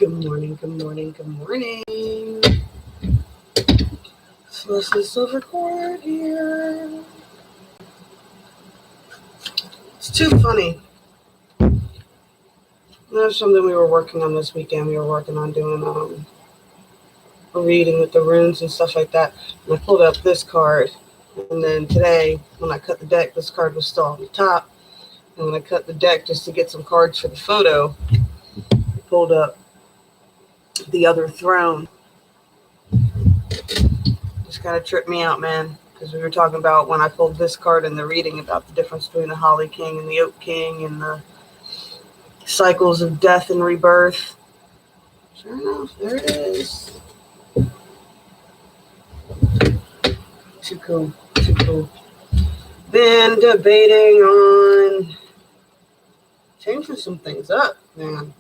Good morning, good morning, good morning. So let's record here. It's too funny. There's something we were working on this weekend. We were working on doing a reading with the runes and stuff like that. And I pulled up this card. And then today, when I cut the deck, this card was still on the top. And when I cut the deck just to get some cards for the photo, I pulled up the other throne. Just kind of tripped me out, man. Because we were talking about when I pulled this card in the reading about the difference between the Holly King and the Oak King and the cycles of death and rebirth. Sure enough, there it is. Too cool. Too cool. Been debating on changing some things up, man.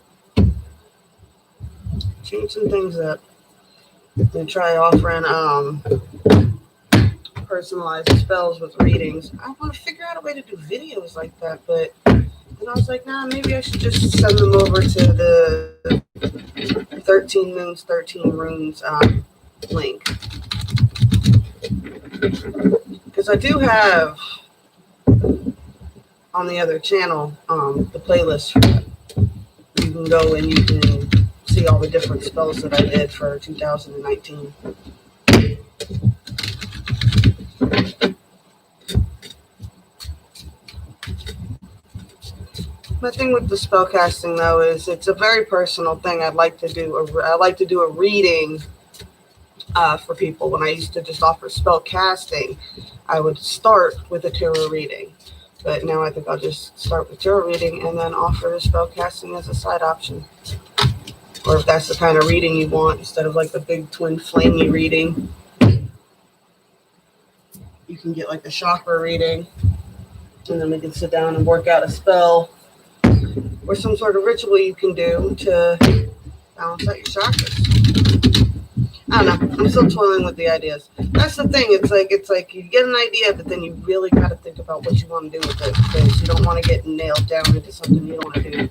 Change some things up. And try offering personalized spells with readings. I want to figure out a way to do videos like that, but then I was like, nah, maybe I should just send them over to the 13 Moons, 13 Runes link. Because I do have on the other channel the playlist for that. You can go and you can see all the different spells that I did for 2019. My thing with the spell casting though is it's a very personal thing. I like to do a reading for people. When I used to just offer spell casting, I would start with a tarot reading. But now I think I'll just start with tarot reading and then offer the spell casting as a side option. Or if that's the kind of reading you want, instead of like the big twin flamey reading, you can get like a chakra reading. And then we can sit down and work out a spell or some sort of ritual you can do to balance out your chakras. I don't know. I'm still toiling with the ideas. That's the thing. It's like you get an idea, but then you really got to think about what you want to do with it, because you don't want to get nailed down into something you don't want to do.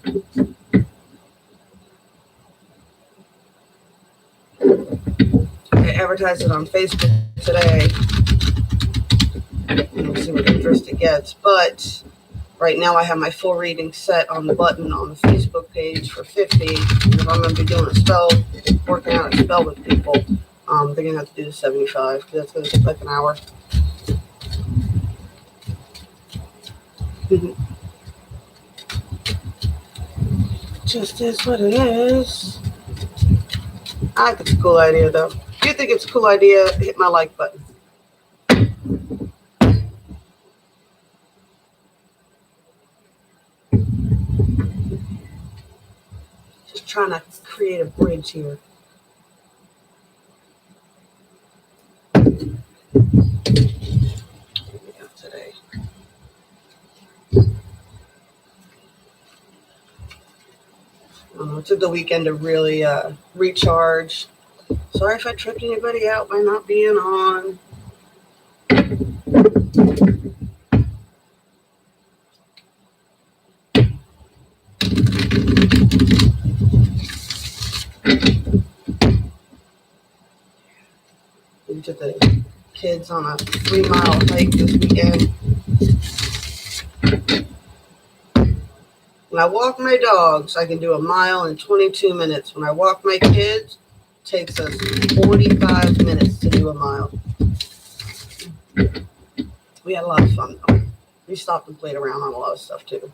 I advertised it on Facebook today. We'll see what interest it gets. But right now I have my full reading set on the button on the Facebook page for $50. And if I'm going to be doing a spell, working out a spell with people, they're going to have to do the $75, because that's going to take like an hour. Just is what it is. I think it's a cool idea, though. If you think it's a cool idea, hit my like button. Just trying to create a bridge here. Today. I took the weekend to really recharge. Sorry if I tripped anybody out by not being on. We took the kids on a 3-mile hike this weekend. When I walk my dogs, I can do a mile in 22 minutes. When I walk my kids, it takes us 45 minutes to do a mile. We had a lot of fun, though. We stopped and played around on a lot of stuff, too.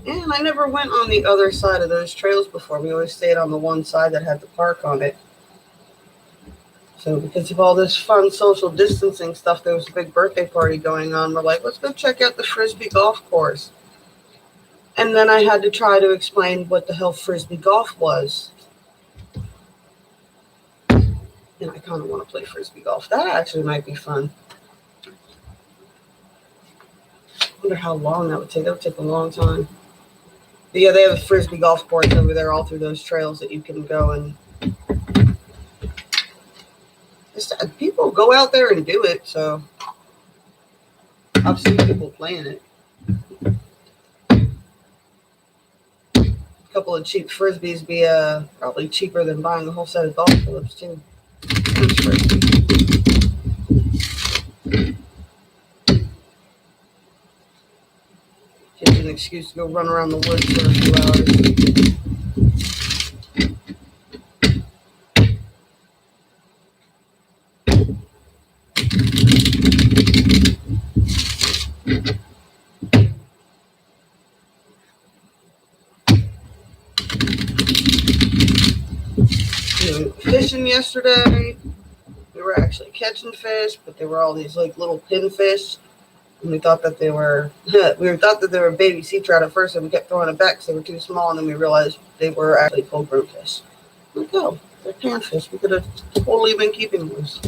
And I never went on the other side of those trails before. We always stayed on the one side that had the park on it. So because of all this fun social distancing stuff, there was a big birthday party going on. We're like, let's go check out the Frisbee golf course. And then I had to try to explain what the hell Frisbee golf was. And I kind of want to play Frisbee golf. That actually might be fun. I wonder how long that would take. That would take a long time. But yeah, they have a Frisbee golf course over there all through those trails that you can go and... People go out there and do it, so I've seen people playing it. A couple of cheap frisbees be probably cheaper than buying a whole set of golf clubs too. Gives you an excuse to go run around the woods for a few hours. Fishing yesterday. We were actually catching fish, but they were all these like little pinfish. And we thought that they were baby sea trout at first, and we kept throwing it back because they were too small, and then we realized they were actually full-grown fish. Like, oh, they're panfish. We could have totally been keeping those.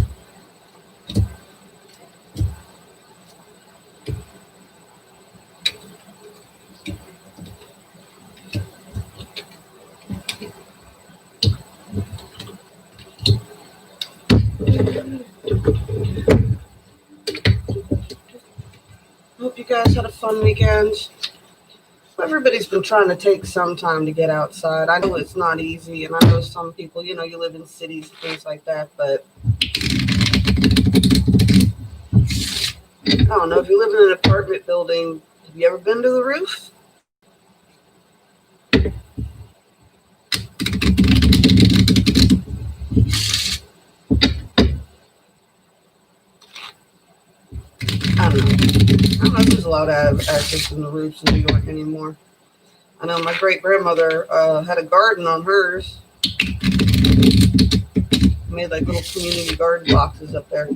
Hope you guys had a fun weekend. Everybody's been trying to take some time to get outside. I know it's not easy, and I know some people, you live in cities, things like that, but I don't know. If you live in an apartment building, have you ever been to the roof? I don't know if there's allowed to have access to the roofs in New York anymore. I know my great-grandmother had a garden on hers. Made like little community garden boxes up there.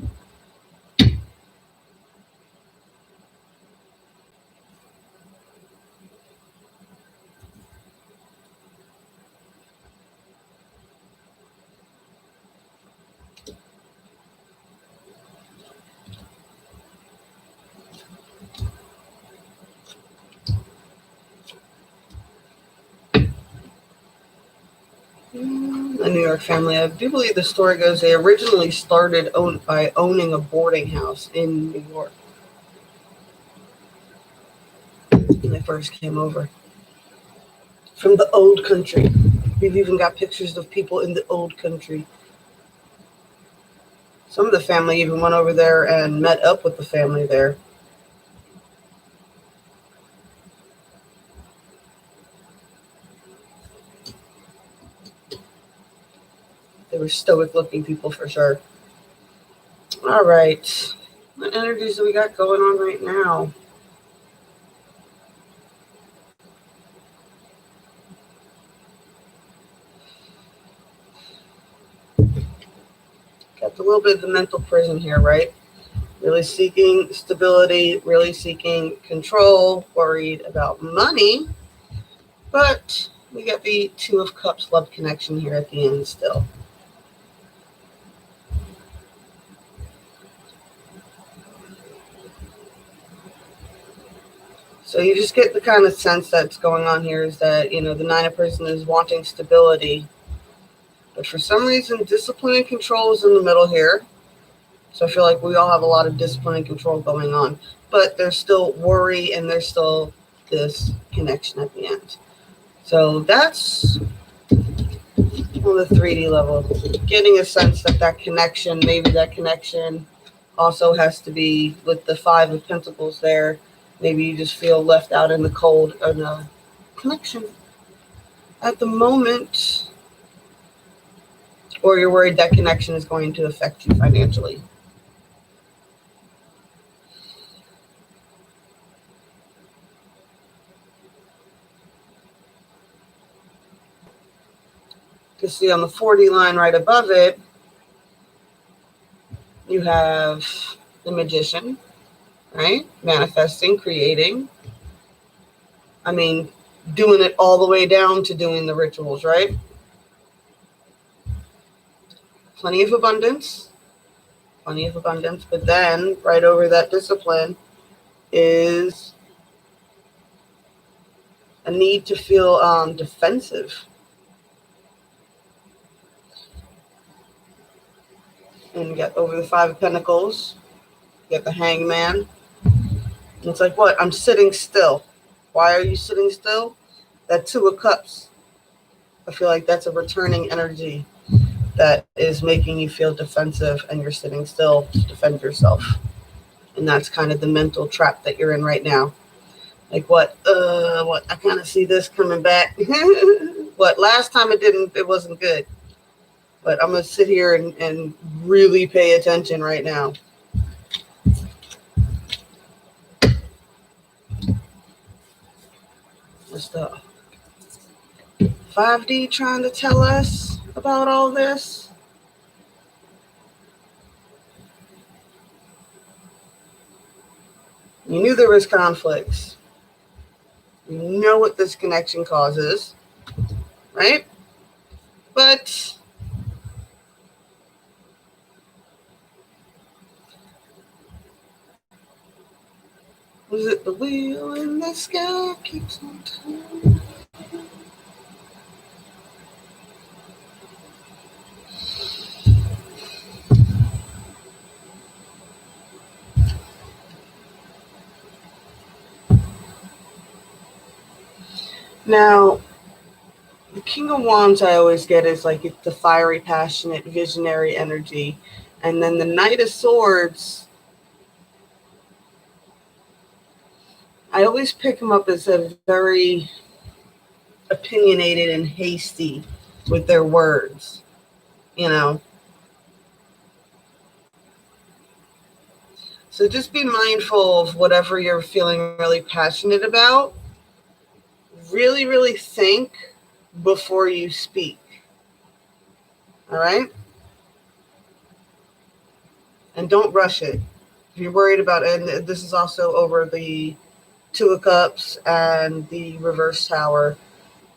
The New York family, I do believe the story goes they originally started by owning a boarding house in New York when they first came over from the old country. We've even got pictures of people in the old country. Some of the family even went over there and met up with the family there. They were stoic-looking people for sure. All right. What energies do we got going on right now? Got a little bit of the mental prison here, right? Really seeking stability, really seeking control, worried about money. But we got the Two of Cups love connection here at the end still. So you just get the kind of sense that's going on here is that, the Nine of Person is wanting stability. But for some reason, discipline and control is in the middle here. So I feel like we all have a lot of discipline and control going on. But there's still worry and there's still this connection at the end. So that's on the 3D level. Getting a sense that connection, maybe that connection also has to be with the Five of Pentacles there. Maybe you just feel left out in the cold of the connection at the moment. Or you're worried that connection is going to affect you financially. You see on the 40 line right above it, you have the Magician, right? Manifesting, creating. I mean, doing it all the way down to doing the rituals, right? Plenty of abundance. But then right over that discipline is a need to feel defensive. And you got over the Five of Pentacles. You got the Hangman. It's like, what? I'm sitting still. Why are you sitting still? That Two of Cups. I feel like that's a returning energy that is making you feel defensive, and you're sitting still to defend yourself. And that's kind of the mental trap that you're in right now. Like, what? What? I kind of see this coming back. What? Last time it wasn't good. But I'm going to sit here and really pay attention right now. What's the 5D trying to tell us about all this? You knew there was conflicts. You know what this connection causes, right? But was it the wheel in the sky keeps on turning? Now, the King of Wands I always get is like it's the fiery, passionate, visionary energy. And then the Knight of Swords, I always pick him up as a very opinionated and hasty with their words, you know. So just be mindful of whatever you're feeling really passionate about. Really, really think before you speak. All right? And don't rush it. If you're worried about it, and this is also over the Two of Cups and the reverse tower,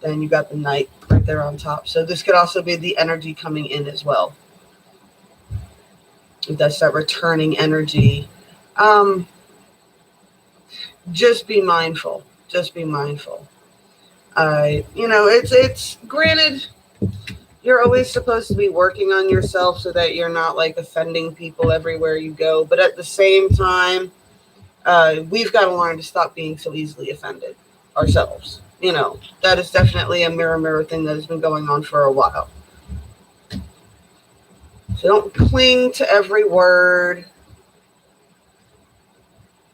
then you got the Knight right there on top. So this could also be the energy coming in as well. That's that returning energy. Just be mindful. Just be mindful. It's granted, you're always supposed to be working on yourself so that you're not like offending people everywhere you go. But at the same time, we've got to learn to stop being so easily offended ourselves. You know, that is definitely a mirror thing that has been going on for a while. So don't cling to every word,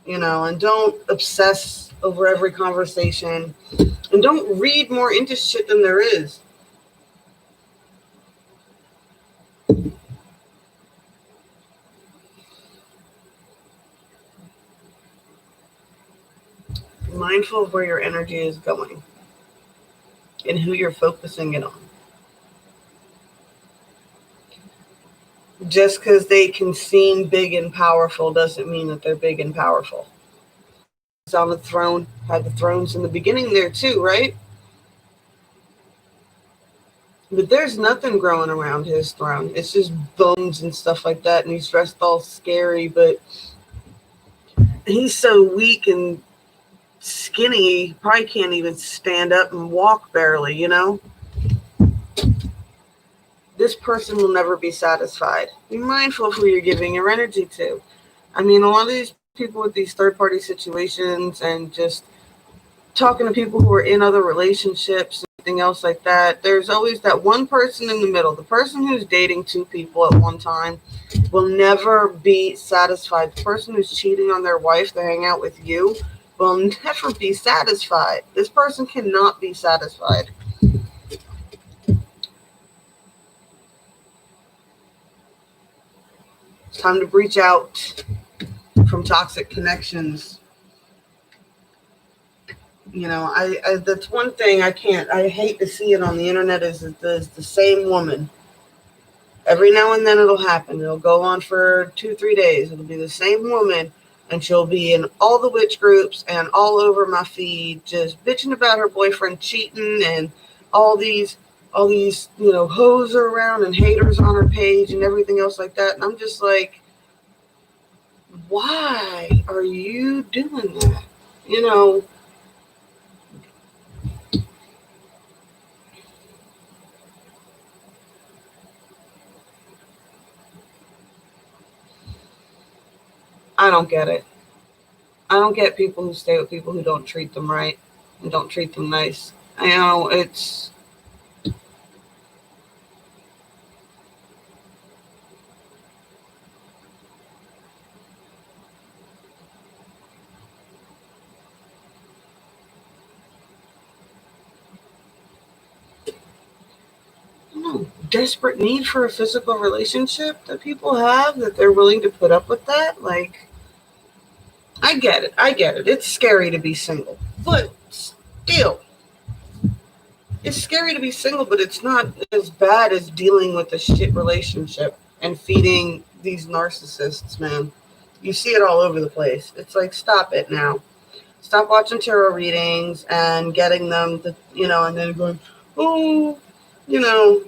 and don't obsess over every conversation, and don't read more into shit than there is. Be mindful of where your energy is going and who you're focusing it on. Just because they can seem big and powerful doesn't mean that they're big and powerful. He's on the throne, had the thrones in the beginning there too, right? But there's nothing growing around his throne. It's just bones and stuff like that, and he's dressed all scary, but he's so weak and skinny, he probably can't even stand up and walk barely, This person will never be satisfied. Be mindful of who you're giving your energy to. I mean, a lot of these people with these third-party situations and just talking to people who are in other relationships and everything else like that, there's always that one person in the middle. The person who's dating two people at one time will never be satisfied. The person who's cheating on their wife to hang out with you will never be satisfied. This person cannot be satisfied. It's time to reach out from toxic connections. I that's one thing I hate to see it on the internet is the same woman. Every now and then it'll happen. It'll go on for 2-3 days. It'll be the same woman, and she'll be in all the witch groups and all over my feed, just bitching about her boyfriend cheating and all these hoes are around and haters on her page and everything else like that. And I'm just like, why are you doing that? I don't get it. I don't get people who stay with people who don't treat them right and don't treat them nice. I know it's desperate need for a physical relationship that people have that they're willing to put up with that. Like, I get it. I get it. It's scary to be single, but still, it's scary to be single, but it's not as bad as dealing with a shit relationship and feeding these narcissists, man. You see it all over the place. It's like, stop it now. Stop watching tarot readings and getting them to, and then going, oh, you know,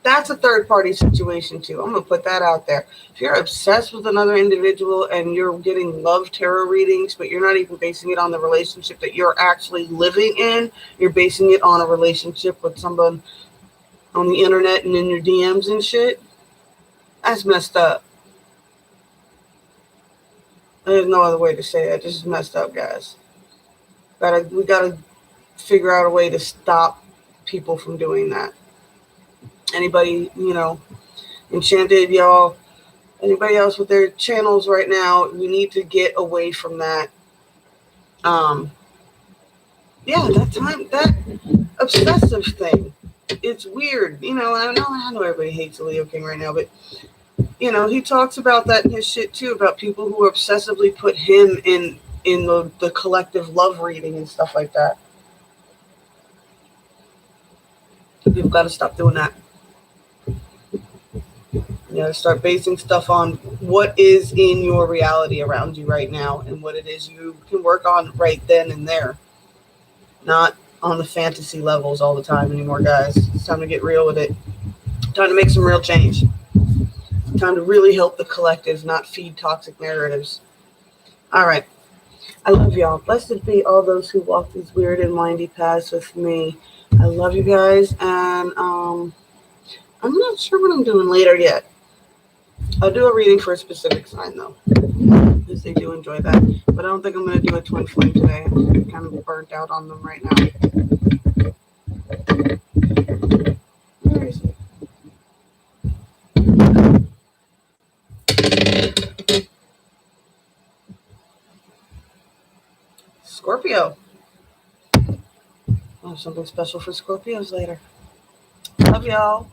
that's a third party situation too. I'm going to put that out there. If you're obsessed with another individual and you're getting love tarot readings, but you're not even basing it on the relationship that you're actually living in, you're basing it on a relationship with someone on the internet and in your DMs and shit, that's messed up. There's no other way to say it. This is messed up, guys. We gotta figure out a way to stop people from doing that. Anybody, Enchanted, y'all, anybody else with their channels right now, we need to get away from that. That obsessive thing. It's weird. I know everybody hates Leo King right now, but he talks about that in his shit too, about people who obsessively put him in the collective love reading and stuff like that. You've got to stop doing that. Start basing stuff on what is in your reality around you right now and what it is you can work on right then and there. Not on the fantasy levels all the time anymore, guys. It's time to get real with it. Time to make some real change. Time to really help the collective, not feed toxic narratives. All right. I love y'all. Blessed be all those who walk these weird and windy paths with me. I love you guys, and I'm not sure what I'm doing later yet. I'll do a reading for a specific sign, though, because they do enjoy that. But I don't think I'm going to do a twin flame today. I'm kind of burnt out on them right now. Where is it? Scorpio. I'll have something special for Scorpios later. Love y'all.